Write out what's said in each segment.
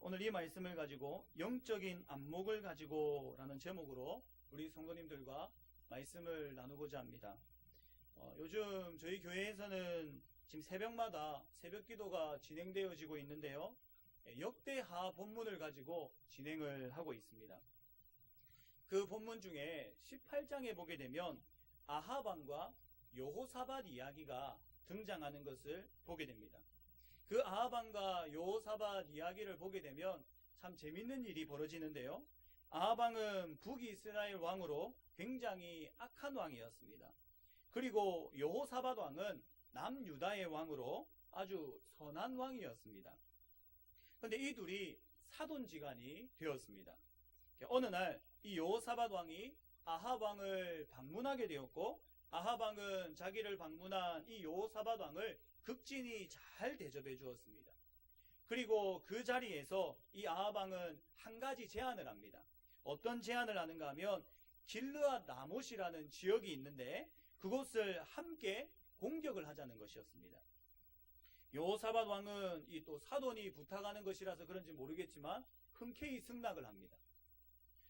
오늘 이 말씀을 가지고 영적인 안목을 가지고 라는 제목으로 우리 성도님들과 말씀을 나누고자 합니다. 요즘 저희 교회에서는 지금 새벽마다 새벽 기도가 진행되어지고 있는데요. 역대하 본문을 가지고 진행을 하고 있습니다. 그 본문 중에 18장에 보게 되면 아합 왕과 여호사밧 이야기가 등장하는 것을 보게 됩니다. 그 아합 왕과 여호사밧 이야기를 보게 되면 참 재밌는 일이 벌어지는데요. 아합 왕은 북이스라엘 왕으로 굉장히 악한 왕이었습니다. 그리고 여호사밧 왕은 남유다의 왕으로 아주 선한 왕이었습니다. 그런데 이 둘이 사돈지간이 되었습니다. 어느 날 이 여호사밧 왕이 아합 왕을 방문하게 되었고, 아합 왕은 자기를 방문한 이 여호사밧 왕을 극진히 잘 대접해 주었습니다. 그리고 그 자리에서 이 아합 왕은 한 가지 제안을 합니다. 어떤 제안을 하는가 하면 길르앗 라못이라는 지역이 있는데 그곳을 함께 공격을 하자는 것이었습니다. 여호사밧 왕은 이 또 사돈이 부탁하는 것이라서 그런지 모르겠지만 흔쾌히 승낙을 합니다.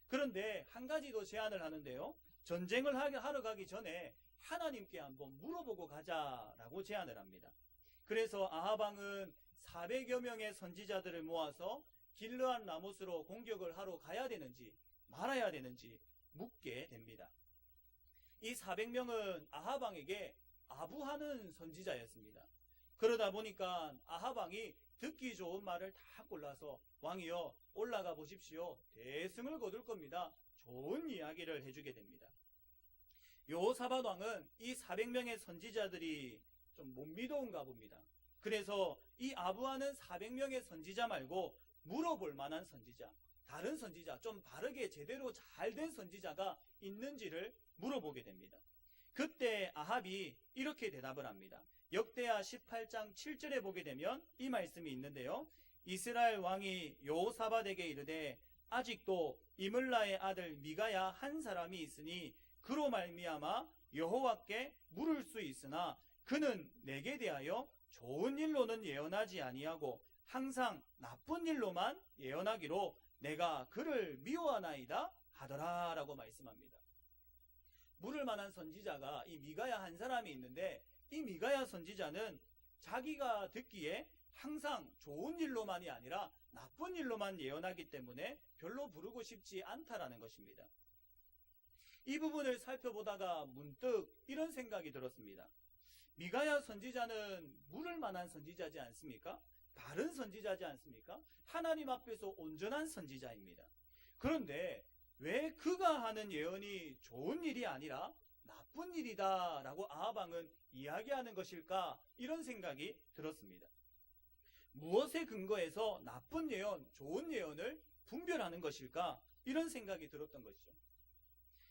그런데 한 가지 더 제안을 하는데요. 전쟁을 하러 가기 전에 하나님께 한번 물어보고 가자라고 제안을 합니다. 그래서 아합 왕은 400여 명의 선지자들을 모아서 길르앗 라못으로 공격을 하러 가야 되는지 말아야 되는지 묻게 됩니다. 이 400명은 아합 왕에게 아부하는 선지자였습니다. 그러다 보니까 아합 왕이 듣기 좋은 말을 다 골라서 왕이여 올라가 보십시오. 대승을 거둘 겁니다. 좋은 이야기를 해주게 됩니다. 여호사밧 왕은 이 400명의 선지자들이 좀 못 믿어온가 봅니다. 그래서 이 아부하는 400명의 선지자 말고 물어볼 만한 선지자, 다른 선지자, 좀 바르게 제대로 잘 된 선지자가 있는지를 물어보게 됩니다. 그때 아합이 이렇게 대답을 합니다. 역대하 18장 7절에 보게 되면 이 말씀이 있는데요. 이스라엘 왕이 여호사밧에게 이르되 아직도 이물라의 아들 미가야 한 사람이 있으니 그로 말미암아 여호와께 물을 수 있으나 그는 내게 대하여 좋은 일로는 예언하지 아니하고 항상 나쁜 일로만 예언하기로 내가 그를 미워하나이다 하더라 라고 말씀합니다. 물을 만한 선지자가 이 미가야 한 사람이 있는데 이 미가야 선지자는 자기가 듣기에 항상 좋은 일로만이 아니라 나쁜 일로만 예언하기 때문에 별로 부르고 싶지 않다라는 것입니다. 이 부분을 살펴보다가 문득 이런 생각이 들었습니다. 미가야 선지자는 물을 만한 선지자지 않습니까? 바른 선지자지 않습니까? 하나님 앞에서 온전한 선지자입니다. 그런데 왜 그가 하는 예언이 좋은 일이 아니라 나쁜 일이다 라고 아합 왕은 이야기하는 것일까? 이런 생각이 들었습니다. 무엇에 근거해서 나쁜 예언, 좋은 예언을 분별하는 것일까? 이런 생각이 들었던 것이죠.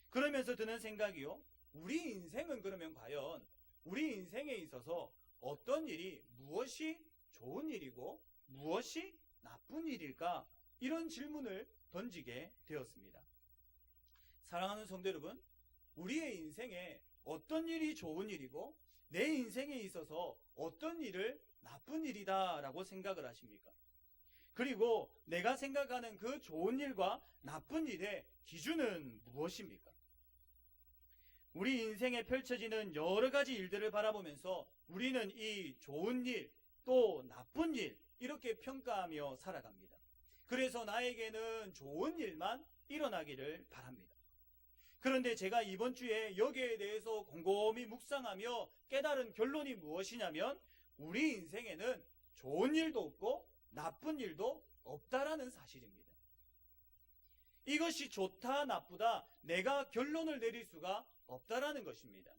그러면서 드는 생각이요. 우리 인생은 그러면 과연 우리 인생에 있어서 어떤 일이 무엇이 좋은 일이고 무엇이 나쁜 일일까? 이런 질문을 던지게 되었습니다. 사랑하는 성도 여러분, 우리의 인생에 어떤 일이 좋은 일이고 내 인생에 있어서 어떤 일을 나쁜 일이다 라고 생각을 하십니까? 그리고 내가 생각하는 그 좋은 일과 나쁜 일의 기준은 무엇입니까? 우리 인생에 펼쳐지는 여러 가지 일들을 바라보면서 우리는 이 좋은 일, 또 나쁜 일 이렇게 평가하며 살아갑니다. 그래서 나에게는 좋은 일만 일어나기를 바랍니다. 그런데 제가 이번 주에 여기에 대해서 곰곰이 묵상하며 깨달은 결론이 무엇이냐면 우리 인생에는 좋은 일도 없고 나쁜 일도 없다라는 사실입니다. 이것이 좋다 나쁘다 내가 결론을 내릴 수가 없다라는 것입니다.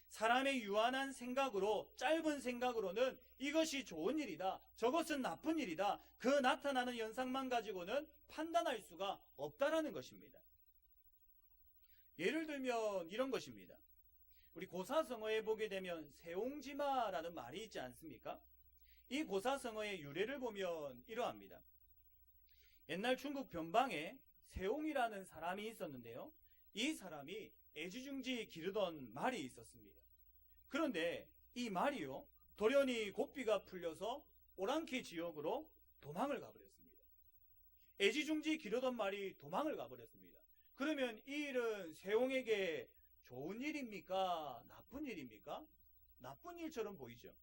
사람의 유한한 생각으로, 짧은 생각으로는 이것이 좋은 일이다, 저것은 나쁜 일이다, 그 나타나는 현상만 가지고는 판단할 수가 없다라는 것입니다. 예를 들면 이런 것입니다. 우리 고사성어에 보게 되면 세옹지마라는 말이 있지 않습니까? 이 고사성어의 유래를 보면 이러합니다. 옛날 중국 변방에 세옹이라는 사람이 있었는데요. 이 사람이 애지중지 기르던 말이 있었습니다. 그런데 이 말이요, 돌연히 고삐가 풀려서 오랑캐 지역으로 도망을 가버렸습니다. 애지중지 기르던 말이 도망을 가버렸습니다. 그러면 이 일은 세홍에게 좋은 일입니까? 나쁜 일입니까? 나쁜 일처럼 보이죠.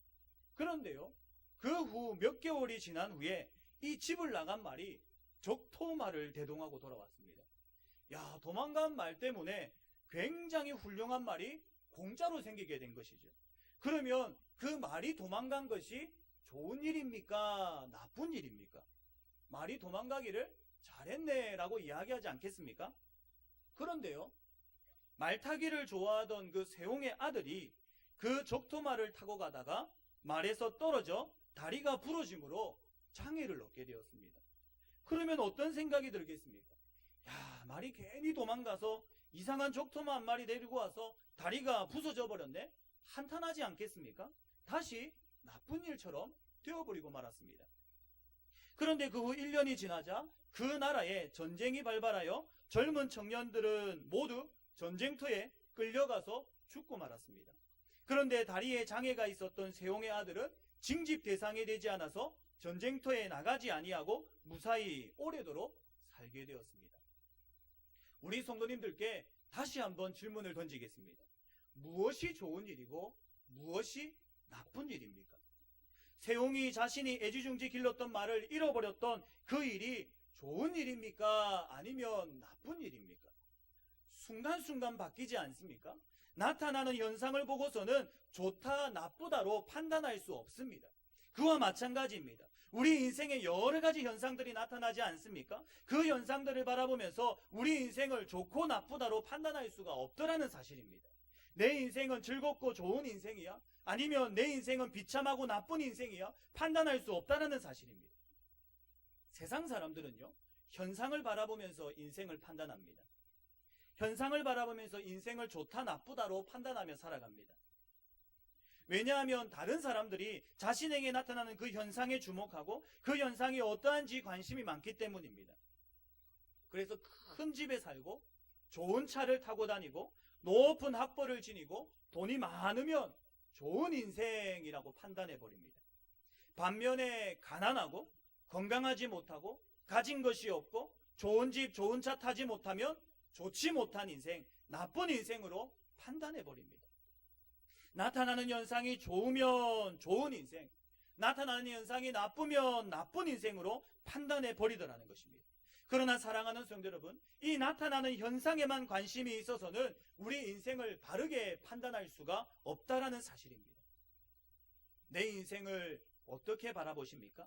그런데요, 그 후 몇 개월이 지난 후에 이 집을 나간 말이 적토말을 대동하고 돌아왔습니다. 야, 도망간 말 때문에 굉장히 훌륭한 말이 공짜로 생기게 된 것이죠. 그러면 그 말이 도망간 것이 좋은 일입니까? 나쁜 일입니까? 말이 도망가기를 잘했네 라고 이야기하지 않겠습니까? 그런데요, 말타기를 좋아하던 그 세홍의 아들이 그 적토말을 타고 가다가 말에서 떨어져 다리가 부러짐으로 장애를 얻게 되었습니다. 그러면 어떤 생각이 들겠습니까? 야, 말이 괜히 도망가서 이상한 적토마 한 마리 데리고 와서 다리가 부서져 버렸네? 한탄하지 않겠습니까? 다시 나쁜 일처럼 되어버리고 말았습니다. 그런데 그 후 1년이 지나자 그 나라에 전쟁이 발발하여 젊은 청년들은 모두 전쟁터에 끌려가서 죽고 말았습니다. 그런데 다리에 장애가 있었던 세홍의 아들은 징집 대상이 되지 않아서 전쟁터에 나가지 아니하고 무사히 오래도록 살게 되었습니다. 우리 성도님들께 다시 한번 질문을 던지겠습니다. 무엇이 좋은 일이고 무엇이 나쁜 일입니까? 세홍이 자신이 애지중지 길렀던 말을 잃어버렸던 그 일이 좋은 일입니까? 아니면 나쁜 일입니까? 순간순간 바뀌지 않습니까? 나타나는 현상을 보고서는 좋다, 나쁘다로 판단할 수 없습니다. 그와 마찬가지입니다. 우리 인생에 여러 가지 현상들이 나타나지 않습니까? 그 현상들을 바라보면서 우리 인생을 좋고 나쁘다로 판단할 수가 없더라는 사실입니다. 내 인생은 즐겁고 좋은 인생이야? 아니면 내 인생은 비참하고 나쁜 인생이야? 판단할 수 없다는 사실입니다. 세상 사람들은요, 현상을 바라보면서 인생을 판단합니다. 현상을 바라보면서 인생을 좋다 나쁘다로 판단하며 살아갑니다. 왜냐하면 다른 사람들이 자신에게 나타나는 그 현상에 주목하고 그 현상이 어떠한지 관심이 많기 때문입니다. 그래서 큰 집에 살고 좋은 차를 타고 다니고 높은 학벌을 지니고 돈이 많으면 좋은 인생이라고 판단해버립니다. 반면에 가난하고 건강하지 못하고 가진 것이 없고 좋은 집 좋은 차 타지 못하면 좋지 못한 인생, 나쁜 인생으로 판단해버립니다. 나타나는 현상이 좋으면 좋은 인생, 나타나는 현상이 나쁘면 나쁜 인생으로 판단해버리더라는 것입니다. 그러나 사랑하는 성도 여러분, 이 나타나는 현상에만 관심이 있어서는 우리 인생을 바르게 판단할 수가 없다라는 사실입니다. 내 인생을 어떻게 바라보십니까?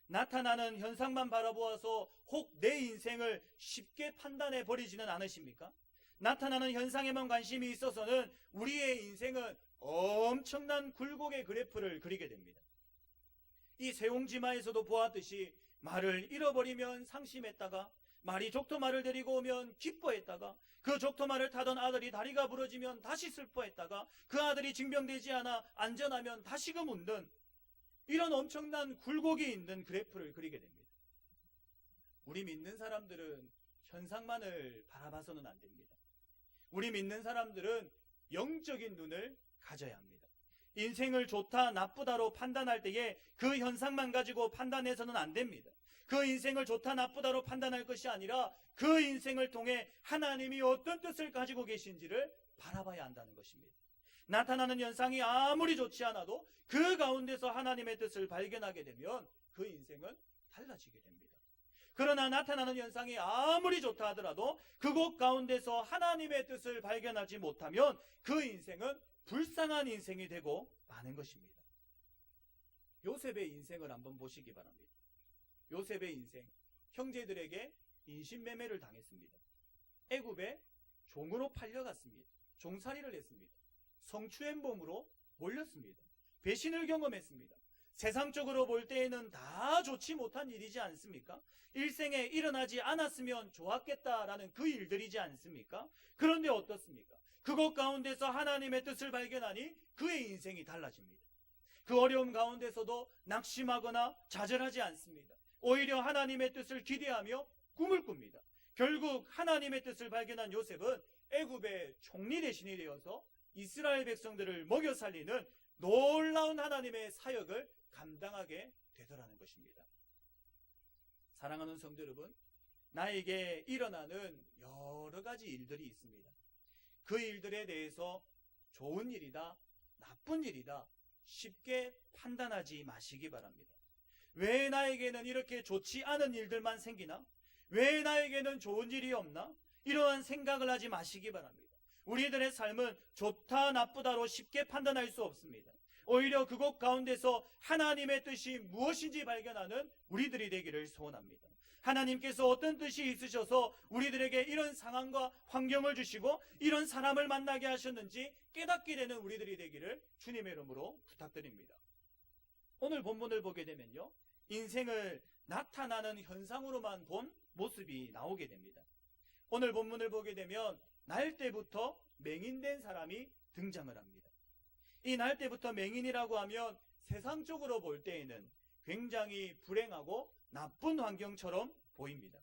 나타나는 현상만 바라보아서 혹 내 인생을 쉽게 판단해 버리지는 않으십니까? 나타나는 현상에만 관심이 있어서는 우리의 인생은 엄청난 굴곡의 그래프를 그리게 됩니다. 이 세홍지마에서도 보았듯이 말을 잃어버리면 상심했다가 말이 적토마를 데리고 오면 기뻐했다가 그 적토마를 타던 아들이 다리가 부러지면 다시 슬퍼했다가 그 아들이 징병되지 않아 안전하면 다시금 웃는 이런 엄청난 굴곡이 있는 그래프를 그리게 됩니다. 우리 믿는 사람들은 현상만을 바라봐서는 안 됩니다. 우리 믿는 사람들은 영적인 눈을 가져야 합니다. 인생을 좋다 나쁘다로 판단할 때에 그 현상만 가지고 판단해서는 안 됩니다. 그 인생을 좋다 나쁘다로 판단할 것이 아니라 그 인생을 통해 하나님이 어떤 뜻을 가지고 계신지를 바라봐야 한다는 것입니다. 나타나는 현상이 아무리 좋지 않아도 그 가운데서 하나님의 뜻을 발견하게 되면 그 인생은 달라지게 됩니다. 그러나 나타나는 현상이 아무리 좋다 하더라도 그곳 가운데서 하나님의 뜻을 발견하지 못하면 그 인생은 불쌍한 인생이 되고 마는 것입니다. 요셉의 인생을 한번 보시기 바랍니다. 요셉의 인생, 형제들에게 인신매매를 당했습니다. 애굽에 종으로 팔려갔습니다. 종살이를 했습니다. 성추행범으로 몰렸습니다. 배신을 경험했습니다. 세상적으로 볼 때에는 다 좋지 못한 일이지 않습니까? 일생에 일어나지 않았으면 좋았겠다라는 그 일들이지 않습니까? 그런데 어떻습니까? 그것 가운데서 하나님의 뜻을 발견하니 그의 인생이 달라집니다. 그 어려움 가운데서도 낙심하거나 좌절하지 않습니다. 오히려 하나님의 뜻을 기대하며 꿈을 꿉니다. 결국 하나님의 뜻을 발견한 요셉은 애굽의 총리 대신이 되어서 이스라엘 백성들을 먹여 살리는 놀라운 하나님의 사역을 감당하게 되더라는 것입니다. 사랑하는 성도 여러분, 나에게 일어나는 여러 가지 일들이 있습니다. 그 일들에 대해서 좋은 일이다, 나쁜 일이다 쉽게 판단하지 마시기 바랍니다. 왜 나에게는 이렇게 좋지 않은 일들만 생기나? 왜 나에게는 좋은 일이 없나? 이러한 생각을 하지 마시기 바랍니다. 우리들의 삶은 좋다 나쁘다로 쉽게 판단할 수 없습니다. 오히려 그곳 가운데서 하나님의 뜻이 무엇인지 발견하는 우리들이 되기를 소원합니다. 하나님께서 어떤 뜻이 있으셔서 우리들에게 이런 상황과 환경을 주시고 이런 사람을 만나게 하셨는지 깨닫게 되는 우리들이 되기를 주님의 이름으로 부탁드립니다. 오늘 본문을 보게 되면요, 인생을 나타나는 현상으로만 본 모습이 나오게 됩니다. 오늘 본문을 보게 되면 날 때부터 맹인된 사람이 등장을 합니다. 이 날 때부터 맹인이라고 하면 세상적으로 볼 때에는 굉장히 불행하고 나쁜 환경처럼 보입니다.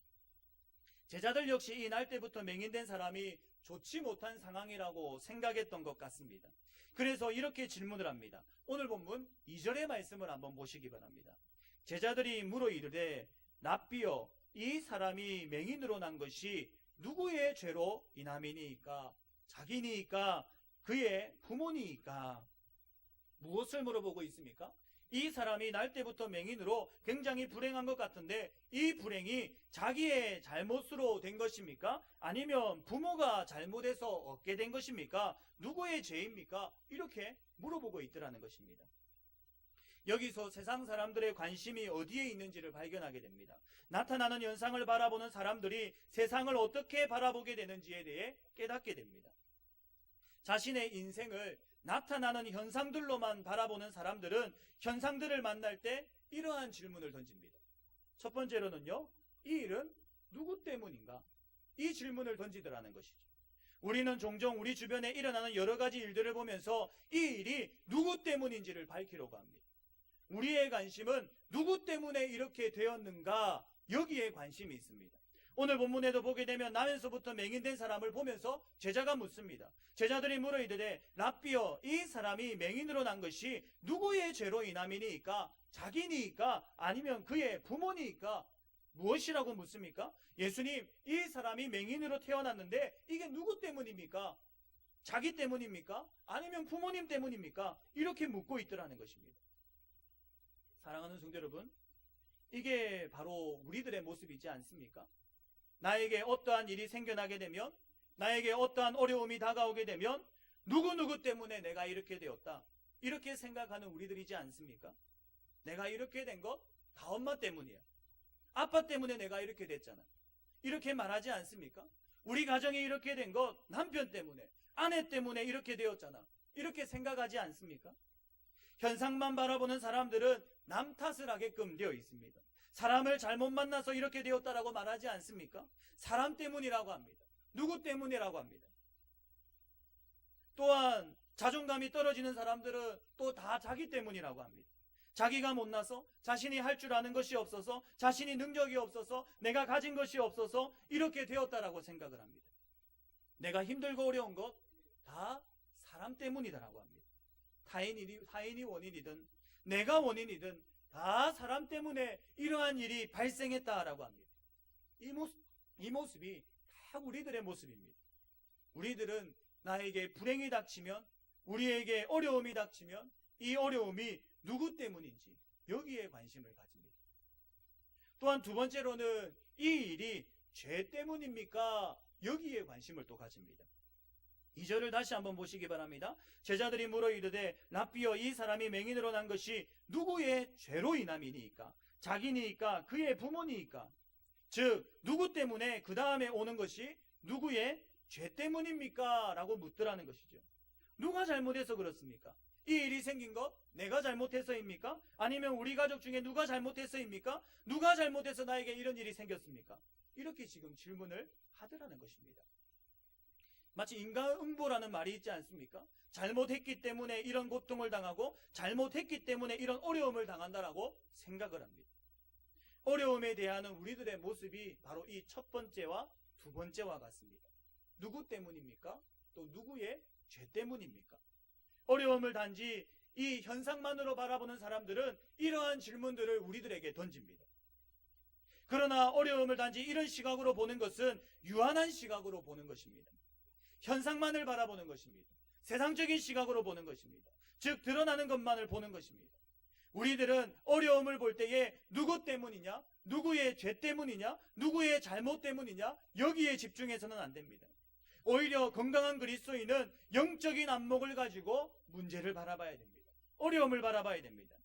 제자들 역시 이 날 때부터 맹인된 사람이 좋지 못한 상황이라고 생각했던 것 같습니다. 그래서 이렇게 질문을 합니다. 오늘 본문 2절의 말씀을 한번 보시기 바랍니다. 제자들이 물어 이르되 랍비여 이 사람이 맹인으로 난 것이 누구의 죄로 인함이니까? 자기니까? 그의 부모니까? 무엇을 물어보고 있습니까? 이 사람이 날 때부터 맹인으로 굉장히 불행한 것 같은데 이 불행이 자기의 잘못으로 된 것입니까? 아니면 부모가 잘못해서 얻게 된 것입니까? 누구의 죄입니까? 이렇게 물어보고 있더라는 것입니다. 여기서 세상 사람들의 관심이 어디에 있는지를 발견하게 됩니다. 나타나는 현상을 바라보는 사람들이 세상을 어떻게 바라보게 되는지에 대해 깨닫게 됩니다. 자신의 인생을 나타나는 현상들로만 바라보는 사람들은 현상들을 만날 때 이러한 질문을 던집니다. 첫 번째로는요, 이 일은 누구 때문인가? 이 질문을 던지더라는 것이죠. 우리는 종종 우리 주변에 일어나는 여러 가지 일들을 보면서 이 일이 누구 때문인지를 밝히려고 합니다. 우리의 관심은 누구 때문에 이렇게 되었는가? 여기에 관심이 있습니다. 오늘 본문에도 보게 되면 나면서부터 맹인된 사람을 보면서 제자가 묻습니다. 제자들이 물어 이르되 랍비여 이 사람이 맹인으로 난 것이 누구의 죄로 인함이니까? 자기니까? 아니면 그의 부모니까? 무엇이라고 묻습니까? 예수님, 이 사람이 맹인으로 태어났는데 이게 누구 때문입니까? 자기 때문입니까? 아니면 부모님 때문입니까? 이렇게 묻고 있더라는 것입니다. 사랑하는 성도 여러분, 이게 바로 우리들의 모습이지 않습니까? 나에게 어떠한 일이 생겨나게 되면, 나에게 어떠한 어려움이 다가오게 되면 누구 때문에 내가 이렇게 되었다, 이렇게 생각하는 우리들이지 않습니까? 내가 이렇게 된 것 다 엄마 때문이야. 아빠 때문에 내가 이렇게 됐잖아. 이렇게 말하지 않습니까? 우리 가정이 이렇게 된 것 남편 때문에, 아내 때문에 이렇게 되었잖아. 이렇게 생각하지 않습니까? 현상만 바라보는 사람들은 남 탓을 하게끔 되어 있습니다. 사람을 잘못 만나서 이렇게 되었다라고 말하지 않습니까? 사람 때문이라고 합니다. 누구 때문이라고 합니다. 또한 자존감이 떨어지는 사람들은 또 다 자기 때문이라고 합니다. 자기가 못나서, 자신이 할 줄 아는 것이 없어서, 자신이 능력이 없어서, 내가 가진 것이 없어서 이렇게 되었다라고 생각을 합니다. 내가 힘들고 어려운 것 다 사람 때문이다라고 합니다. 타인이 원인이든 내가 원인이든 다 사람 때문에 이러한 일이 발생했다라고 합니다. 이 모습이 다 우리들의 모습입니다. 우리들은 나에게 불행이 닥치면, 우리에게 어려움이 닥치면 이 어려움이 누구 때문인지 여기에 관심을 가집니다. 또한 두 번째로는 이 일이 죄 때문입니까? 여기에 관심을 또 가집니다. 2절을 다시 한번 보시기 바랍니다. 제자들이 물어 이르되 랍비여 이 사람이 맹인으로 난 것이 누구의 죄로 인함이니까? 자기니까? 그의 부모니까? 즉 누구 때문에 그 다음에 오는 것이 누구의 죄 때문입니까? 라고 묻더라는 것이죠. 누가 잘못해서 그렇습니까? 이 일이 생긴 것 내가 잘못해서입니까? 아니면 우리 가족 중에 누가 잘못해서입니까? 누가 잘못해서 나에게 이런 일이 생겼습니까? 이렇게 지금 질문을 하더라는 것입니다. 마치 인과응보라는 말이 있지 않습니까? 잘못했기 때문에 이런 고통을 당하고 잘못했기 때문에 이런 어려움을 당한다라고 생각을 합니다. 어려움에 대한 우리들의 모습이 바로 이 첫 번째와 두 번째와 같습니다. 누구 때문입니까? 또 누구의 죄 때문입니까? 어려움을 단지 이 현상만으로 바라보는 사람들은 이러한 질문들을 우리들에게 던집니다. 그러나 어려움을 단지 이런 시각으로 보는 것은 유한한 시각으로 보는 것입니다. 현상만을 바라보는 것입니다. 세상적인 시각으로 보는 것입니다. 즉 드러나는 것만을 보는 것입니다. 우리들은 어려움을 볼 때에 누구 때문이냐, 누구의 죄 때문이냐, 누구의 잘못 때문이냐, 여기에 집중해서는 안 됩니다. 오히려 건강한 그리스도인은 영적인 안목을 가지고 문제를 바라봐야 됩니다. 어려움을 바라봐야 됩니다.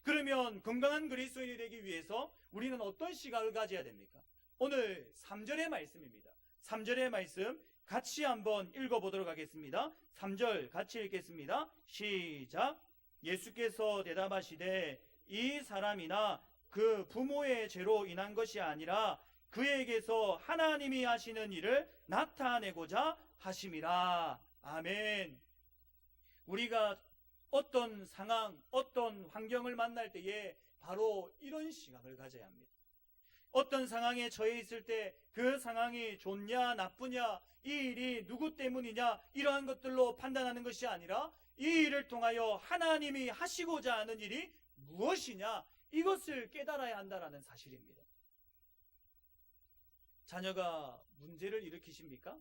그러면 건강한 그리스도인이 되기 위해서 우리는 어떤 시각을 가져야 됩니까? 오늘 3절의 말씀입니다. 3절의 말씀 같이 한번 읽어보도록 하겠습니다. 3절 같이 읽겠습니다. 시작. 예수께서 대답하시되 이 사람이나 그 부모의 죄로 인한 것이 아니라 그에게서 하나님이 하시는 일을 나타내고자 하심이라. 아멘. 우리가 어떤 상황, 어떤 환경을 만날 때에 바로 이런 시각을 가져야 합니다. 어떤 상황에 처해 있을 때 그 상황이 좋냐 나쁘냐, 이 일이 누구 때문이냐, 이러한 것들로 판단하는 것이 아니라 이 일을 통하여 하나님이 하시고자 하는 일이 무엇이냐, 이것을 깨달아야 한다는 사실입니다. 자녀가 문제를 일으키십니까?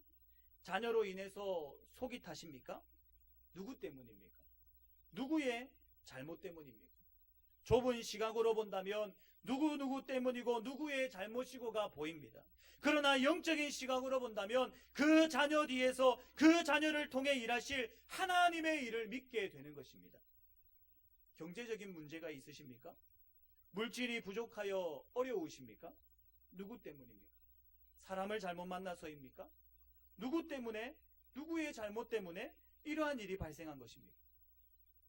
자녀로 인해서 속이 타십니까? 누구 때문입니까? 누구의 잘못 때문입니까? 좁은 시각으로 본다면 누구 때문이고 누구의 잘못이고가 보입니다. 그러나 영적인 시각으로 본다면 그 자녀 뒤에서 그 자녀를 통해 일하실 하나님의 일을 믿게 되는 것입니다. 경제적인 문제가 있으십니까? 물질이 부족하여 어려우십니까? 누구 때문입니까? 사람을 잘못 만나서입니까? 누구 때문에, 누구의 잘못 때문에 이러한 일이 발생한 것입니까?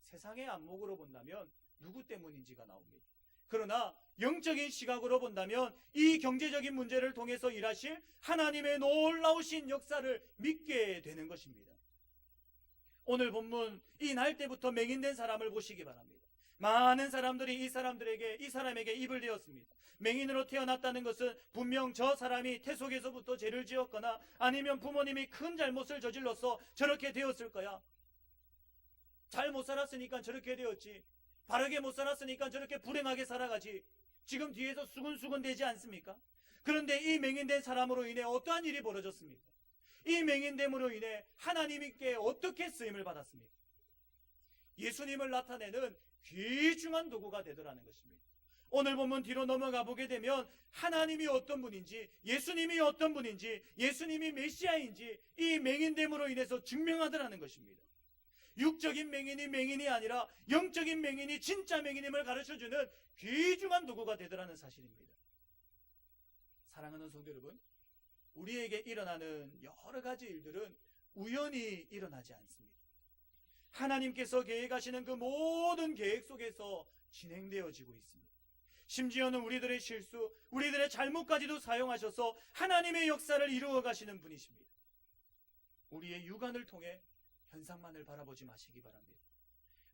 세상의 안목으로 본다면 누구 때문인지가 나옵니다. 그러나 영적인 시각으로 본다면 이 경제적인 문제를 통해서 일하실 하나님의 놀라우신 역사를 믿게 되는 것입니다. 오늘 본문 이 날 때부터 맹인된 사람을 보시기 바랍니다. 많은 사람들이 이 사람에게 입을 대었습니다. 맹인으로 태어났다는 것은 분명 저 사람이 태속에서부터 죄를 지었거나 아니면 부모님이 큰 잘못을 저질러서 저렇게 되었을 거야. 잘 못 살았으니까 저렇게 되었지. 바르게 못 살았으니까 저렇게 불행하게 살아가지. 지금 뒤에서 수근수근 되지 않습니까? 그런데 이 맹인된 사람으로 인해 어떠한 일이 벌어졌습니까? 이 맹인됨으로 인해 하나님께 어떻게 쓰임을 받았습니까? 예수님을 나타내는 귀중한 도구가 되더라는 것입니다. 오늘 보면 뒤로 넘어가 보게 되면 하나님이 어떤 분인지, 예수님이 어떤 분인지, 예수님이 메시아인지 이 맹인됨으로 인해서 증명하더라는 것입니다. 육적인 맹인이 아니라 영적인 맹인이 진짜 맹인임을 가르쳐주는 귀중한 도구가 되더라는 사실입니다. 사랑하는 성도 여러분, 우리에게 일어나는 여러 가지 일들은 우연히 일어나지 않습니다. 하나님께서 계획하시는 그 모든 계획 속에서 진행되어지고 있습니다. 심지어는 우리들의 실수, 우리들의 잘못까지도 사용하셔서 하나님의 역사를 이루어 가시는 분이십니다. 우리의 육안을 통해 현상만을 바라보지 마시기 바랍니다.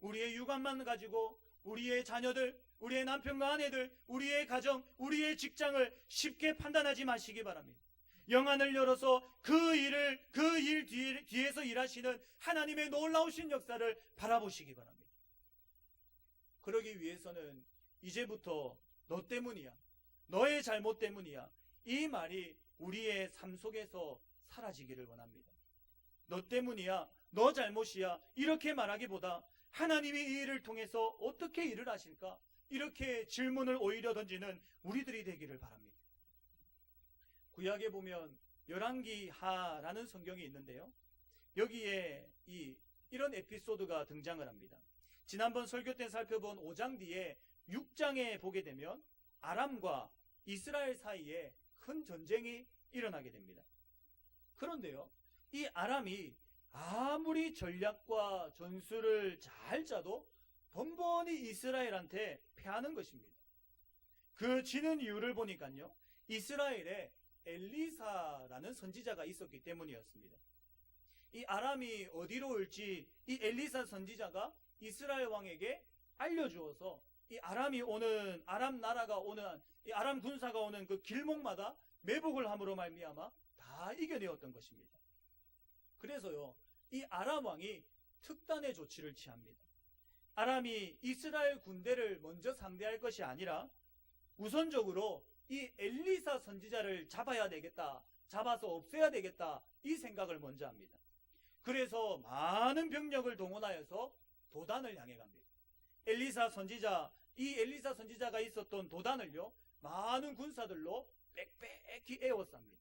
우리의 육안만 가지고 우리의 자녀들, 우리의 남편과 아내들, 우리의 가정, 우리의 직장을 쉽게 판단하지 마시기 바랍니다. 영안을 열어서 그 일 뒤에서 일하시는 하나님의 놀라우신 역사를 바라보시기 바랍니다. 그러기 위해서는 이제부터 너 때문이야, 너의 잘못 때문이야, 이 말이 우리의 삶 속에서 사라지기를 원합니다. 너 때문이야, 너 잘못이야, 이렇게 말하기보다 하나님이 이 일을 통해서 어떻게 일을 하실까? 이렇게 질문을 오히려 던지는 우리들이 되기를 바랍니다. 구약에 보면 열왕기하라는 성경이 있는데요. 여기에 이런 에피소드가 등장을 합니다. 지난번 설교 때 살펴본 5장 뒤에 6장에 보게 되면 아람과 이스라엘 사이에 큰 전쟁이 일어나게 됩니다. 그런데요, 이 아람이 아무리 전략과 전술을 잘 짜도 번번이 이스라엘한테 패하는 것입니다. 그 지는 이유를 보니까요, 이스라엘에 엘리사라는 선지자가 있었기 때문이었습니다. 이 아람이 어디로 올지 이 엘리사 선지자가 이스라엘 왕에게 알려주어서 이 아람이 오는, 아람 나라가 오는, 이 아람 군사가 오는 그 길목마다 매복을 함으로 말미암아 다 이겨내었던 것입니다. 그래서요, 이 아람 왕이 특단의 조치를 취합니다. 아람이 이스라엘 군대를 먼저 상대할 것이 아니라 우선적으로 이 엘리사 선지자를 잡아야 되겠다, 잡아서 없애야 되겠다, 이 생각을 먼저 합니다. 그래서 많은 병력을 동원하여서 도단을 향해 갑니다. 이 엘리사 선지자가 있었던 도단을요, 많은 군사들로 빽빽히 에워쌉니다.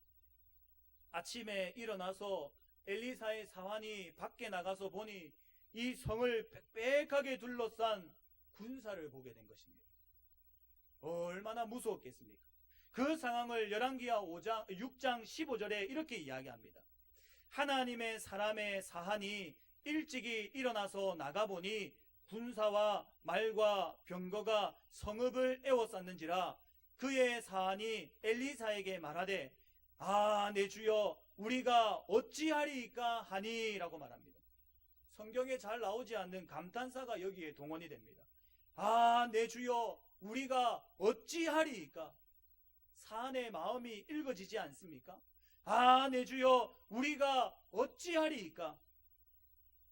아침에 일어나서 엘리사의 사환이 밖에 나가서 보니 이 성을 빽빽하게 둘러싼 군사를 보게 된 것입니다. 얼마나 무서웠겠습니까? 그 상황을 열왕기하 6장 15절에 이렇게 이야기합니다. 하나님의 사람의 사한이 일찍이 일어나서 나가보니 군사와 말과 병거가 성읍을 에워쌌는지라. 그의 사한이 엘리사에게 말하되 아, 내 주여, 우리가 어찌하리이까 하니 라고 말합니다. 성경에 잘 나오지 않는 감탄사가 여기에 동원이 됩니다. 아, 내 주여, 우리가 어찌하리이까? 사한의 마음이 읽어지지 않습니까? 아, 내 주여, 우리가 어찌하리이까?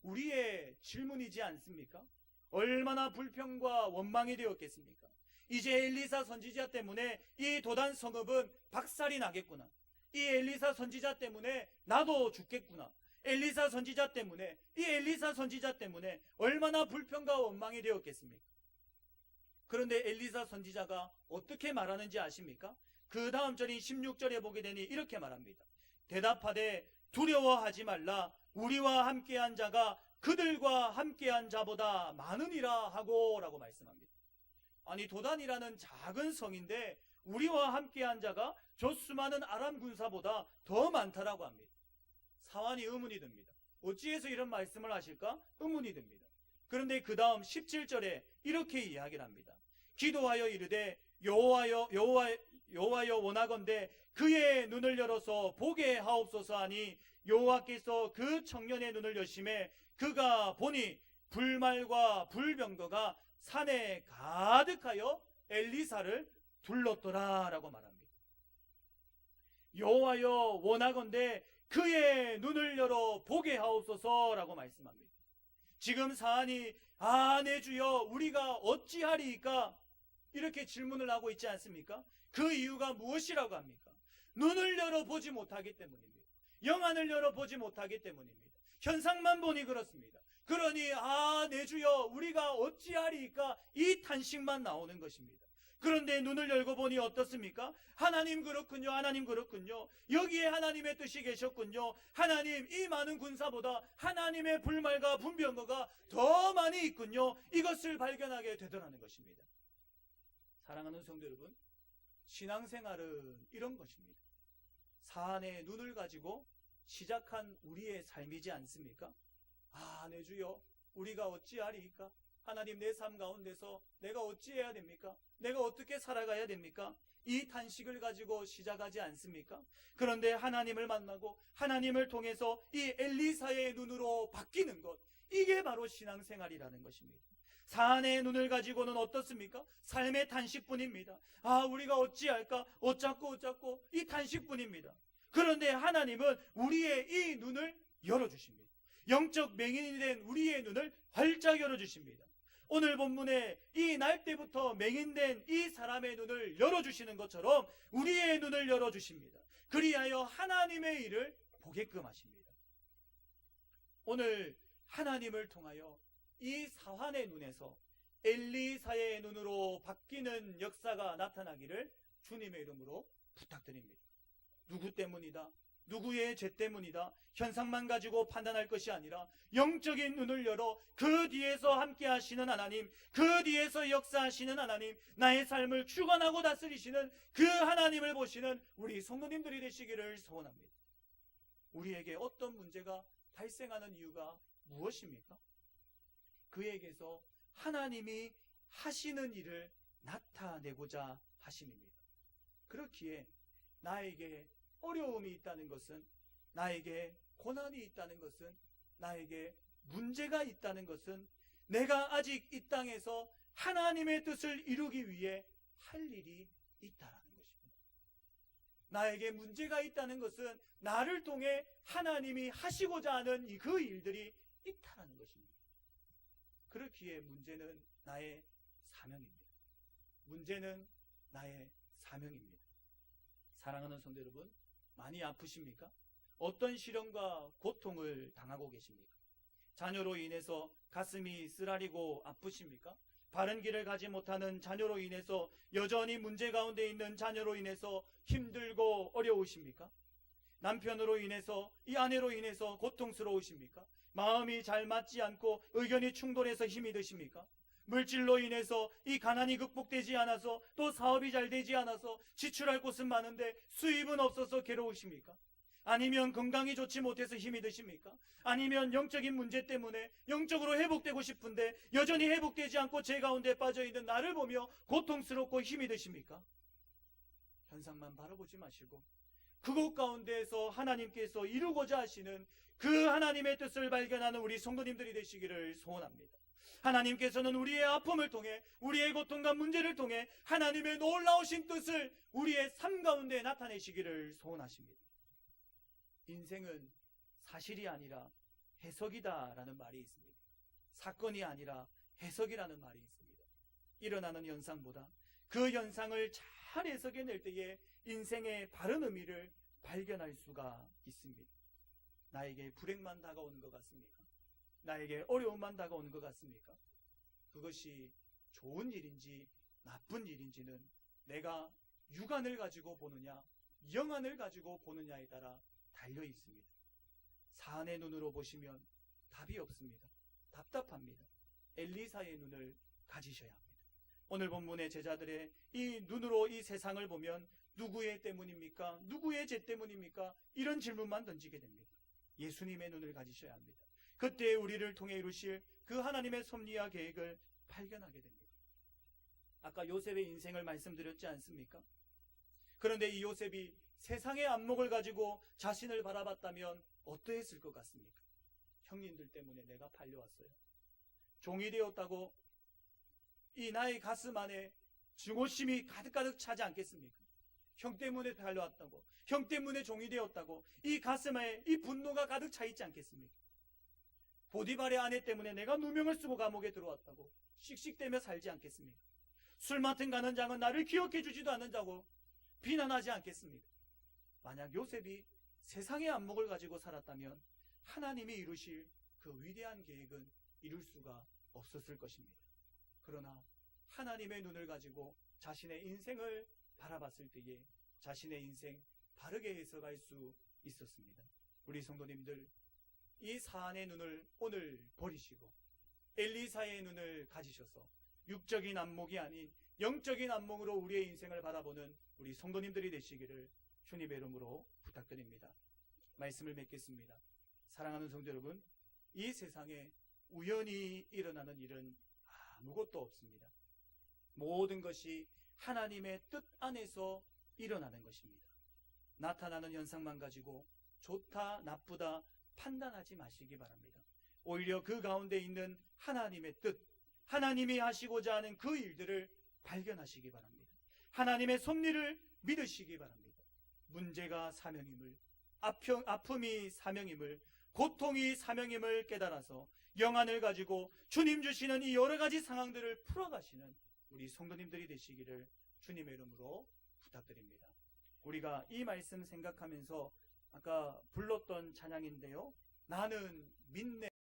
우리의 질문이지 않습니까? 얼마나 불평과 원망이 되었겠습니까? 이제 엘리사 선지자 때문에 이 도단 성읍은 박살이 나겠구나. 이 엘리사 선지자 때문에 나도 죽겠구나. 엘리사 선지자 때문에, 이 엘리사 선지자 때문에 얼마나 불평과 원망이 되었겠습니까? 그런데 엘리사 선지자가 어떻게 말하는지 아십니까? 그 다음 절인 16절에 보게 되니 이렇게 말합니다. 대답하되 두려워하지 말라. 우리와 함께한 자가 그들과 함께한 자보다 많으니라 하고 라고 말씀합니다. 아니, 도단이라는 작은 성인데 우리와 함께한 자가 저 수많은 아람 군사보다 더 많다라고 합니다. 사환이 의문이 듭니다. 어찌해서 이런 말씀을 하실까? 의문이 듭니다. 그런데 그 다음 17절에 이렇게 이야기를 합니다. 기도하여 이르되 여호와여 원하건대 그의 눈을 열어서 보게 하옵소서 하니 여호와께서 그 청년의 눈을 여심해 그가 보니 불말과 불병거가 산에 가득하여 엘리사를 둘렀더라 라고 말합니다. 여호와여 원하건대 그의 눈을 열어 보게 하옵소서 라고 말씀합니다. 지금 사한이 아, 내 주여, 우리가 어찌하리이까? 이렇게 질문을 하고 있지 않습니까? 그 이유가 무엇이라고 합니까? 눈을 열어보지 못하기 때문입니다. 영안을 열어보지 못하기 때문입니다. 현상만 보니 그렇습니다. 그러니 아, 내 주여, 우리가 어찌하리이까? 이 탄식만 나오는 것입니다. 그런데 눈을 열고 보니 어떻습니까? 하나님 그렇군요. 하나님 그렇군요. 여기에 하나님의 뜻이 계셨군요. 하나님, 이 많은 군사보다 하나님의 불말과 분병거가 더 많이 있군요. 이것을 발견하게 되더라는 것입니다. 사랑하는 성도 여러분, 신앙생활은 이런 것입니다. 사안의 눈을 가지고 시작한 우리의 삶이지 않습니까? 아, 내 주여, 우리가 어찌하리이까? 하나님, 내 삶 가운데서 내가 어찌해야 됩니까? 내가 어떻게 살아가야 됩니까? 이 탄식을 가지고 시작하지 않습니까? 그런데 하나님을 만나고 하나님을 통해서 이 엘리사의 눈으로 바뀌는 것, 이게 바로 신앙생활이라는 것입니다. 사안의 눈을 가지고는 어떻습니까? 삶의 탄식뿐입니다. 아, 우리가 어찌할까? 어쩌고 이 탄식뿐입니다. 그런데 하나님은 우리의 이 눈을 열어주십니다. 영적 맹인이 된 우리의 눈을 활짝 열어주십니다. 오늘 본문에 이 날때부터 맹인된 이 사람의 눈을 열어주시는 것처럼 우리의 눈을 열어주십니다. 그리하여 하나님의 일을 보게끔 하십니다. 오늘 하나님을 통하여 이 사환의 눈에서 엘리사의 눈으로 바뀌는 역사가 나타나기를 주님의 이름으로 부탁드립니다. 누구 때문이다? 누구의 죄 때문이다? 현상만 가지고 판단할 것이 아니라 영적인 눈을 열어 그 뒤에서 함께 하시는 하나님, 그 뒤에서 역사하시는 하나님, 나의 삶을 주관하고 다스리시는 그 하나님을 보시는 우리 성도님들이 되시기를 소원합니다. 우리에게 어떤 문제가 발생하는 이유가 무엇입니까? 그에게서 하나님이 하시는 일을 나타내고자 하심입니다. 그렇기에 나에게 어려움이 있다는 것은, 나에게 고난이 있다는 것은, 나에게 문제가 있다는 것은 내가 아직 이 땅에서 하나님의 뜻을 이루기 위해 할 일이 있다라는 것입니다. 나에게 문제가 있다는 것은 나를 통해 하나님이 하시고자 하는 그 일들이 있다라는 것입니다. 그렇기에 문제는 나의 사명입니다. 문제는 나의 사명입니다. 사랑하는 성도 여러분, 많이 아프십니까? 어떤 시련과 고통을 당하고 계십니까? 자녀로 인해서 가슴이 쓰라리고 아프십니까? 바른 길을 가지 못하는 자녀로 인해서 여전히 문제 가운데 있는 자녀로 인해서 힘들고 어려우십니까? 남편으로 인해서 이 아내로 인해서 고통스러우십니까? 마음이 잘 맞지 않고 의견이 충돌해서 힘이 드십니까? 물질로 인해서 이 가난이 극복되지 않아서 또 사업이 잘 되지 않아서 지출할 곳은 많은데 수입은 없어서 괴로우십니까? 아니면 건강이 좋지 못해서 힘이 드십니까? 아니면 영적인 문제 때문에 영적으로 회복되고 싶은데 여전히 회복되지 않고 죄 가운데 빠져있는 나를 보며 고통스럽고 힘이 드십니까? 현상만 바라보지 마시고 그곳 가운데에서 하나님께서 이루고자 하시는 그 하나님의 뜻을 발견하는 우리 성도님들이 되시기를 소원합니다. 하나님께서는 우리의 아픔을 통해 우리의 고통과 문제를 통해 하나님의 놀라우신 뜻을 우리의 삶 가운데 나타내시기를 소원하십니다. 인생은 사실이 아니라 해석이다라는 말이 있습니다. 사건이 아니라 해석이라는 말이 있습니다. 일어나는 현상보다 그 현상을 잘 해석해낼 때에 인생의 바른 의미를 발견할 수가 있습니다. 나에게 불행만 다가오는 것 같습니까? 나에게 어려움만 다가오는 것 같습니까? 그것이 좋은 일인지 나쁜 일인지는 내가 육안을 가지고 보느냐 영안을 가지고 보느냐에 따라 달려 있습니다. 사안의 눈으로 보시면 답이 없습니다. 답답합니다. 엘리사의 눈을 가지셔야 합니다. 오늘 본문의 제자들의 이 눈으로 이 세상을 보면 누구의 때문입니까? 누구의 죄 때문입니까? 이런 질문만 던지게 됩니다. 예수님의 눈을 가지셔야 합니다. 그때 우리를 통해 이루실 그 하나님의 섭리와 계획을 발견하게 됩니다. 아까 요셉의 인생을 말씀드렸지 않습니까? 그런데 이 요셉이 세상의 안목을 가지고 자신을 바라봤다면 어떠했을 것 같습니까? 형님들 때문에 내가 팔려왔어요. 종이 되었다고 이 나의 가슴 안에 증오심이 가득가득 차지 않겠습니까? 형 때문에 팔려왔다고, 형 때문에 종이 되었다고 이 가슴에 이 분노가 가득 차 있지 않겠습니까? 보디발의 아내 때문에 내가 누명을 쓰고 감옥에 들어왔다고 씩씩대며 살지 않겠습니까? 술 맡은 가는 장은 나를 기억해 주지도 않는다고 비난하지 않겠습니까? 만약 요셉이 세상의 안목을 가지고 살았다면 하나님이 이루실 그 위대한 계획은 이룰 수가 없었을 것입니다. 그러나 하나님의 눈을 가지고 자신의 인생을 바라봤을 때에 자신의 인생 바르게 해석할 수 있었습니다. 우리 성도님들, 이 사안의 눈을 오늘 버리시고 엘리사의 눈을 가지셔서 육적인 안목이 아닌 영적인 안목으로 우리의 인생을 바라보는 우리 성도님들이 되시기를 주님의 이름으로 부탁드립니다. 말씀을 맺겠습니다. 사랑하는 성도 여러분, 이 세상에 우연히 일어나는 일은 아무것도 없습니다. 모든 것이 하나님의 뜻 안에서 일어나는 것입니다. 나타나는 현상만 가지고 좋다 나쁘다 판단하지 마시기 바랍니다. 오히려 그 가운데 있는 하나님의 뜻, 하나님이 하시고자 하는 그 일들을 발견하시기 바랍니다. 하나님의 섭리를 믿으시기 바랍니다. 문제가 사명임을, 아픔이 사명임을, 고통이 사명임을 깨달아서 영안을 가지고 주님 주시는 이 여러 가지 상황들을 풀어가시는 우리 성도님들이 되시기를 주님의 이름으로 부탁드립니다. 우리가 이 말씀 생각하면서 아까 불렀던 찬양인데요. 나는 믿네.